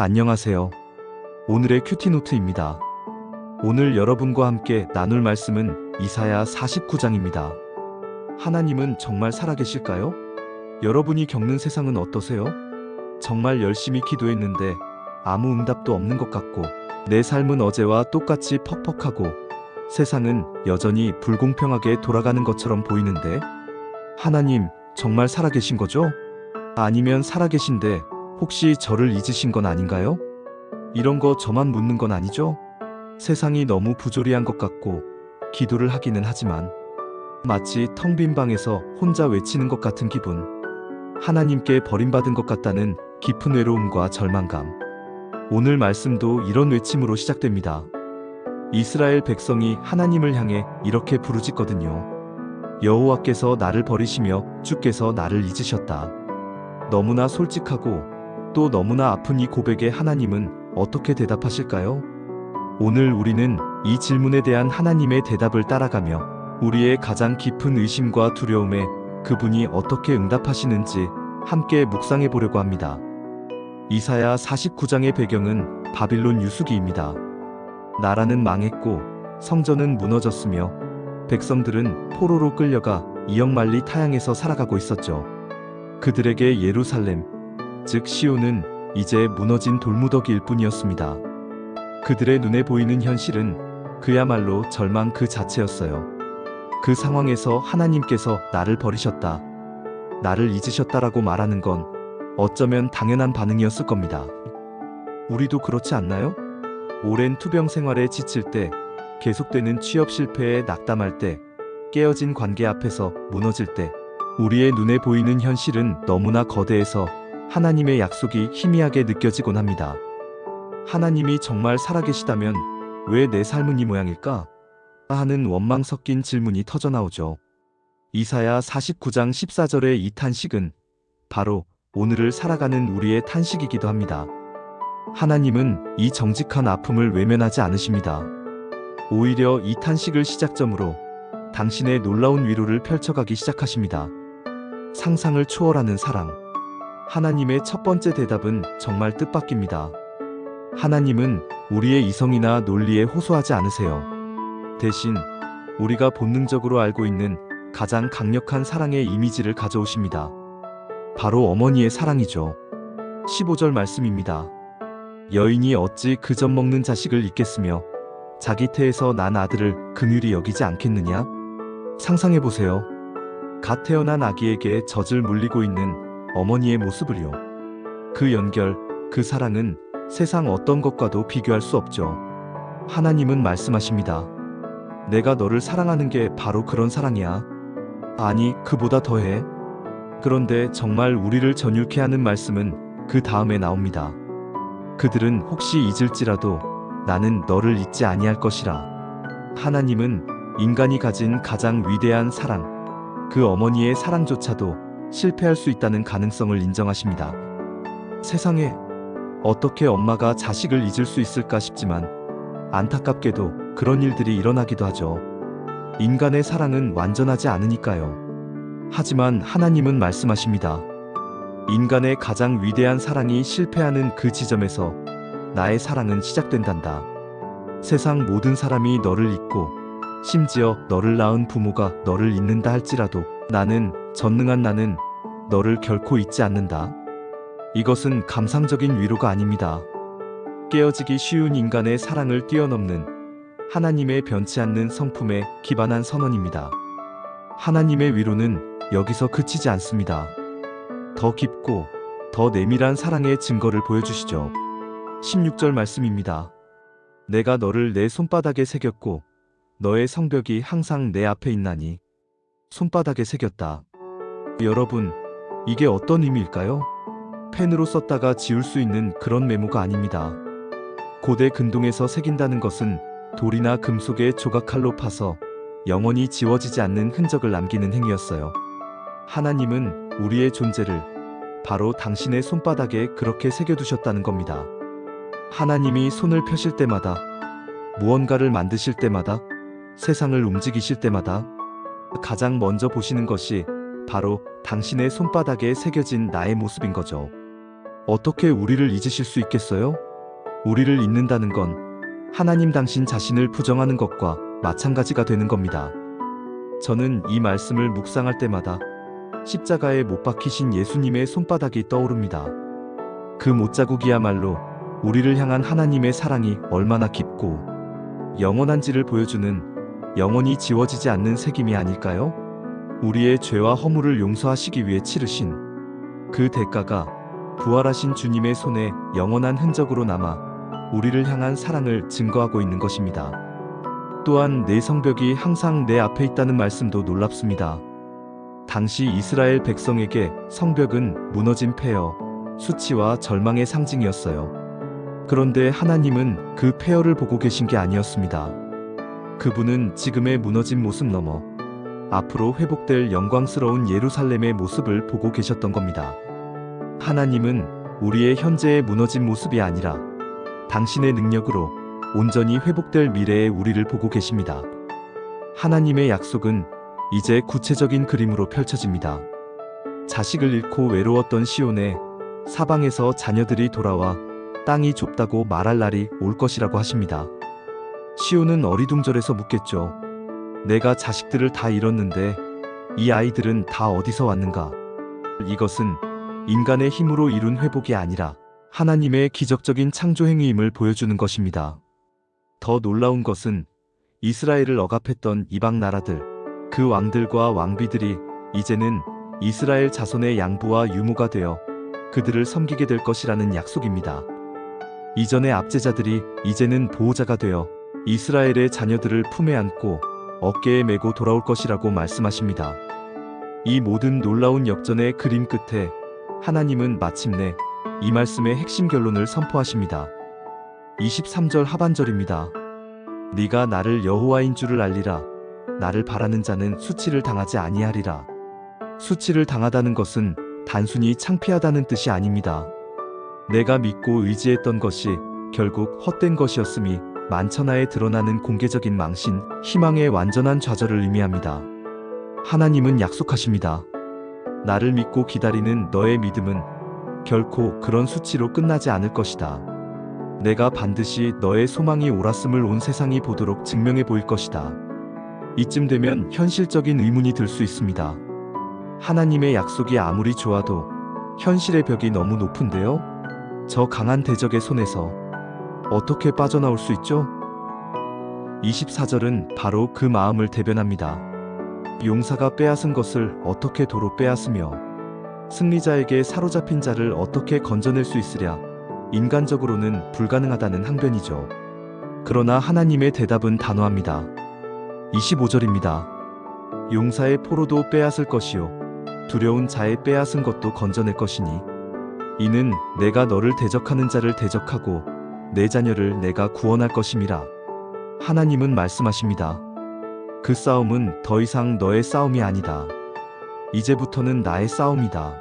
안녕하세요. 오늘의 큐티노트입니다. 오늘 여러분과 함께 나눌 말씀은 이사야 49장입니다. 하나님은 정말 살아계실까요? 여러분이 겪는 세상은 어떠세요? 정말 열심히 기도했는데 아무 응답도 없는 것 같고, 내 삶은 어제와 똑같이 퍽퍽하고 세상은 여전히 불공평하게 돌아가는 것처럼 보이는데, 하나님 정말 살아계신 거죠? 아니면 살아계신데 혹시 저를 잊으신 건 아닌가요? 이런 거 저만 묻는 건 아니죠? 세상이 너무 부조리한 것 같고 기도를 하기는 하지만 마치 텅 빈 방에서 혼자 외치는 것 같은 기분, 하나님께 버림받은 것 같다는 깊은 외로움과 절망감. 오늘 말씀도 이런 외침으로 시작됩니다. 이스라엘 백성이 하나님을 향해 이렇게 부르짖거든요. 여호와께서 나를 버리시며 주께서 나를 잊으셨다. 너무나 솔직하고 또 너무나 아픈 이 고백에 하나님은 어떻게 대답하실까요? 오늘 우리는 이 질문에 대한 하나님의 대답을 따라가며 우리의 가장 깊은 의심과 두려움에 그분이 어떻게 응답하시는지 함께 묵상해 보려고 합니다. 이사야 49장의 배경은 바빌론 유수기입니다. 나라는 망했고 성전은 무너졌으며 백성들은 포로로 끌려가 이역만리 타향에서 살아가고 있었죠. 그들에게 예루살렘, 즉 시온은 이제 무너진 돌무더기일 뿐이었습니다. 그들의 눈에 보이는 현실은 그야말로 절망 그 자체였어요. 그 상황에서 하나님께서 나를 버리셨다, 나를 잊으셨다라고 말하는 건 어쩌면 당연한 반응이었을 겁니다. 우리도 그렇지 않나요? 오랜 투병 생활에 지칠 때, 계속되는 취업 실패에 낙담할 때, 깨어진 관계 앞에서 무너질 때, 우리의 눈에 보이는 현실은 너무나 거대해서 하나님의 약속이 희미하게 느껴지곤 합니다. 하나님이 정말 살아계시다면 왜 내 삶은 이 모양일까? 하는 원망 섞인 질문이 터져나오죠. 이사야 49장 14절의 이 탄식은 바로 오늘을 살아가는 우리의 탄식이기도 합니다. 하나님은 이 정직한 아픔을 외면하지 않으십니다. 오히려 이 탄식을 시작점으로 당신의 놀라운 위로를 펼쳐가기 시작하십니다. 상상을 초월하는 사랑. 하나님의 첫 번째 대답은 정말 뜻밖입니다. 하나님은 우리의 이성이나 논리에 호소하지 않으세요. 대신 우리가 본능적으로 알고 있는 가장 강력한 사랑의 이미지를 가져오십니다. 바로 어머니의 사랑이죠. 15절 말씀입니다. 여인이 어찌 그 젖 먹는 자식을 잊겠으며 자기 태에서 난 아들을 긍휼히 여기지 않겠느냐? 상상해보세요. 갓 태어난 아기에게 젖을 물리고 있는 어머니의 모습을요. 그 연결, 그 사랑은 세상 어떤 것과도 비교할 수 없죠. 하나님은 말씀하십니다. 내가 너를 사랑하는 게 바로 그런 사랑이야. 아니, 그보다 더해. 그런데 정말 우리를 전율케 하는 말씀은 그 다음에 나옵니다. 그들은 혹시 잊을지라도 나는 너를 잊지 아니할 것이라. 하나님은 인간이 가진 가장 위대한 사랑, 그 어머니의 사랑조차도 실패할 수 있다는 가능성을 인정하십니다. 세상에 어떻게 엄마가 자식을 잊을 수 있을까 싶지만 안타깝게도 그런 일들이 일어나기도 하죠. 인간의 사랑은 완전하지 않으니까요. 하지만 하나님은 말씀하십니다. 인간의 가장 위대한 사랑이 실패하는 그 지점에서 나의 사랑은 시작된단다. 세상 모든 사람이 너를 잊고 심지어 너를 낳은 부모가 너를 잊는다 할지라도 나는, 전능한 나는 너를 결코 잊지 않는다. 이것은 감상적인 위로가 아닙니다. 깨어지기 쉬운 인간의 사랑을 뛰어넘는 하나님의 변치 않는 성품에 기반한 선언입니다. 하나님의 위로는 여기서 그치지 않습니다. 더 깊고 더 내밀한 사랑의 증거를 보여주시죠. 16절 말씀입니다. 내가 너를 내 손바닥에 새겼고 너의 성벽이 항상 내 앞에 있나니. 손바닥에 새겼다. 여러분, 이게 어떤 의미일까요? 펜으로 썼다가 지울 수 있는 그런 메모가 아닙니다. 고대 근동에서 새긴다는 것은 돌이나 금속의 조각칼로 파서 영원히 지워지지 않는 흔적을 남기는 행위였어요. 하나님은 우리의 존재를 바로 당신의 손바닥에 그렇게 새겨두셨다는 겁니다. 하나님이 손을 펴실 때마다, 무언가를 만드실 때마다, 세상을 움직이실 때마다 가장 먼저 보시는 것이 바로 당신의 손바닥에 새겨진 나의 모습인 거죠. 어떻게 우리를 잊으실 수 있겠어요? 우리를 잊는다는 건 하나님 당신 자신을 부정하는 것과 마찬가지가 되는 겁니다. 저는 이 말씀을 묵상할 때마다 십자가에 못 박히신 예수님의 손바닥이 떠오릅니다. 그 못자국이야말로 우리를 향한 하나님의 사랑이 얼마나 깊고 영원한지를 보여주는 영원히 지워지지 않는 책임이 아닐까요? 우리의 죄와 허물을 용서하시기 위해 치르신 그 대가가 부활하신 주님의 손에 영원한 흔적으로 남아 우리를 향한 사랑을 증거하고 있는 것입니다. 또한 내 성벽이 항상 내 앞에 있다는 말씀도 놀랍습니다. 당시 이스라엘 백성에게 성벽은 무너진 폐허, 수치와 절망의 상징이었어요. 그런데 하나님은 그 폐허를 보고 계신 게 아니었습니다. 그분은 지금의 무너진 모습 넘어 앞으로 회복될 영광스러운 예루살렘의 모습을 보고 계셨던 겁니다. 하나님은 우리의 현재의 무너진 모습이 아니라 당신의 능력으로 온전히 회복될 미래의 우리를 보고 계십니다. 하나님의 약속은 이제 구체적인 그림으로 펼쳐집니다. 자식을 잃고 외로웠던 시온에 사방에서 자녀들이 돌아와 땅이 좁다고 말할 날이 올 것이라고 하십니다. 시온은 어리둥절해서 묻겠죠. 내가 자식들을 다 잃었는데 이 아이들은 다 어디서 왔는가? 이것은 인간의 힘으로 이룬 회복이 아니라 하나님의 기적적인 창조 행위임을 보여주는 것입니다. 더 놀라운 것은 이스라엘을 억압했던 이방 나라들, 그 왕들과 왕비들이 이제는 이스라엘 자손의 양부와 유모가 되어 그들을 섬기게 될 것이라는 약속입니다. 이전의 압제자들이 이제는 보호자가 되어 이스라엘의 자녀들을 품에 안고 어깨에 메고 돌아올 것이라고 말씀하십니다. 이 모든 놀라운 역전의 그림 끝에 하나님은 마침내 이 말씀의 핵심 결론을 선포하십니다. 23절 하반절입니다. 네가 나를 여호와인 줄을 알리라. 나를 바라는 자는 수치를 당하지 아니하리라. 수치를 당하다는 것은 단순히 창피하다는 뜻이 아닙니다. 내가 믿고 의지했던 것이 결국 헛된 것이었음이 만천하에 드러나는 공개적인 망신, 희망의 완전한 좌절을 의미합니다. 하나님은 약속하십니다. 나를 믿고 기다리는 너의 믿음은 결코 그런 수치로 끝나지 않을 것이다. 내가 반드시 너의 소망이 옳았음을 온 세상이 보도록 증명해 보일 것이다. 이쯤 되면 현실적인 의문이 들 수 있습니다. 하나님의 약속이 아무리 좋아도 현실의 벽이 너무 높은데요? 저 강한 대적의 손에서 어떻게 빠져나올 수 있죠? 24절은 바로 그 마음을 대변합니다. 용사가 빼앗은 것을 어떻게 도로 빼앗으며 승리자에게 사로잡힌 자를 어떻게 건져낼 수 있으랴. 인간적으로는 불가능하다는 항변이죠. 그러나 하나님의 대답은 단호합니다. 25절입니다. 용사의 포로도 빼앗을 것이요 두려운 자의 빼앗은 것도 건져낼 것이니 이는 내가 너를 대적하는 자를 대적하고 내 자녀를 내가 구원할 것임이라. 하나님은 말씀하십니다. 그 싸움은 더 이상 너의 싸움이 아니다. 이제부터는 나의 싸움이다.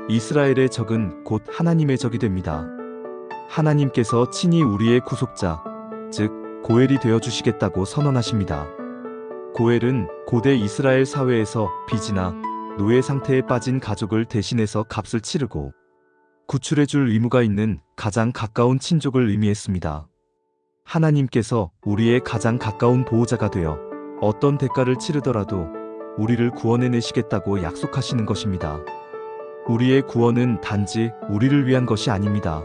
이스라엘의 적은 곧 하나님의 적이 됩니다. 하나님께서 친히 우리의 구속자, 즉 고엘이 되어주시겠다고 선언하십니다. 고엘은 고대 이스라엘 사회에서 빚이나 노예 상태에 빠진 가족을 대신해서 값을 치르고 구출해줄 의무가 있는 가장 가까운 친족을 의미했습니다. 하나님께서 우리의 가장 가까운 보호자가 되어 어떤 대가를 치르더라도 우리를 구원해내시겠다고 약속하시는 것입니다. 우리의 구원은 단지 우리를 위한 것이 아닙니다.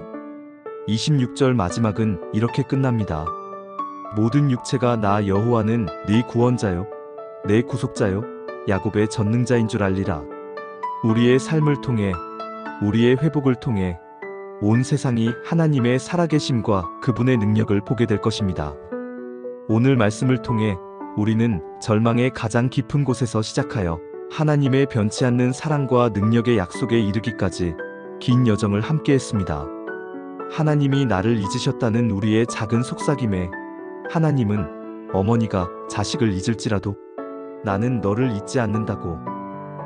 26절 마지막은 이렇게 끝납니다. 모든 육체가 나 여호와는 네 구원자요 내 구속자요 야곱의 전능자인 줄 알리라. 우리의 삶을 통해 우리의 회복을 통해 온 세상이 하나님의 살아계심과 그분의 능력을 보게 될 것입니다. 오늘 말씀을 통해 우리는 절망의 가장 깊은 곳에서 시작하여 하나님의 변치 않는 사랑과 능력의 약속에 이르기까지 긴 여정을 함께 했습니다. 하나님이 나를 잊으셨다는 우리의 작은 속삭임에 하나님은 어머니가 자식을 잊을지라도 나는 너를 잊지 않는다고,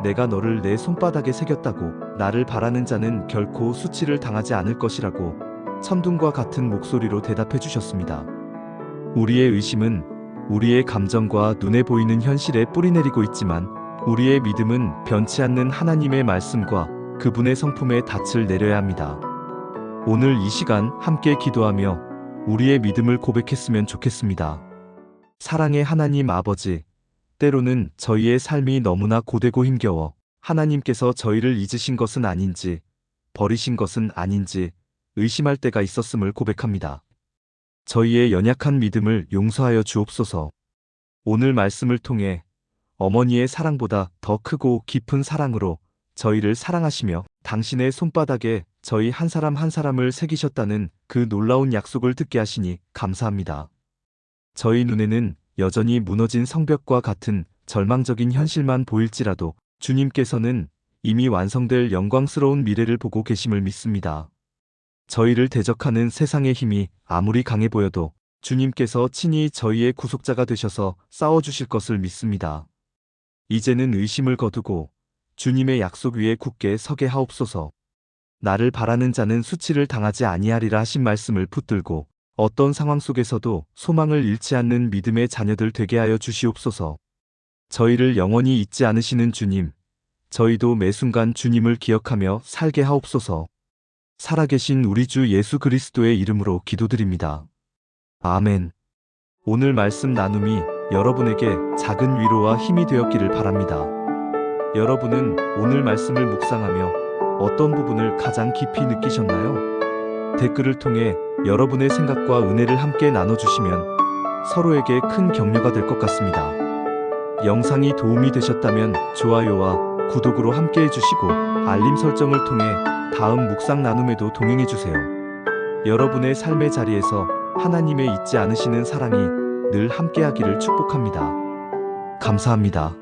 내가 너를 내 손바닥에 새겼다고, 나를 바라는 자는 결코 수치를 당하지 않을 것이라고 천둥과 같은 목소리로 대답해 주셨습니다. 우리의 의심은 우리의 감정과 눈에 보이는 현실에 뿌리내리고 있지만 우리의 믿음은 변치 않는 하나님의 말씀과 그분의 성품에 닻을 내려야 합니다. 오늘 이 시간 함께 기도하며 우리의 믿음을 고백했으면 좋겠습니다. 사랑의 하나님 아버지, 때로는 저희의 삶이 너무나 고되고 힘겨워 하나님께서 저희를 잊으신 것은 아닌지, 버리신 것은 아닌지 의심할 때가 있었음을 고백합니다. 저희의 연약한 믿음을 용서하여 주옵소서. 오늘 말씀을 통해 어머니의 사랑보다 더 크고 깊은 사랑으로 저희를 사랑하시며 당신의 손바닥에 저희 한 사람 한 사람을 새기셨다는 그 놀라운 약속을 듣게 하시니 감사합니다. 저희 눈에는 여전히 무너진 성벽과 같은 절망적인 현실만 보일지라도 주님께서는 이미 완성될 영광스러운 미래를 보고 계심을 믿습니다. 저희를 대적하는 세상의 힘이 아무리 강해 보여도 주님께서 친히 저희의 구속자가 되셔서 싸워주실 것을 믿습니다. 이제는 의심을 거두고 주님의 약속 위에 굳게 서게 하옵소서. 나를 바라는 자는 수치를 당하지 아니하리라 하신 말씀을 붙들고 어떤 상황 속에서도 소망을 잃지 않는 믿음의 자녀들 되게 하여 주시옵소서. 저희를 영원히 잊지 않으시는 주님, 저희도 매 순간 주님을 기억하며 살게 하옵소서. 살아계신 우리 주 예수 그리스도의 이름으로 기도드립니다. 아멘. 오늘 말씀 나눔이 여러분에게 작은 위로와 힘이 되었기를 바랍니다. 여러분은 오늘 말씀을 묵상하며 어떤 부분을 가장 깊이 느끼셨나요? 댓글을 통해 여러분의 생각과 은혜를 함께 나눠주시면 서로에게 큰 격려가 될 것 같습니다. 영상이 도움이 되셨다면 좋아요와 구독으로 함께 해주시고 알림 설정을 통해 다음 묵상 나눔에도 동행해주세요. 여러분의 삶의 자리에서 하나님의 잊지 않으시는 사랑이 늘 함께하기를 축복합니다. 감사합니다.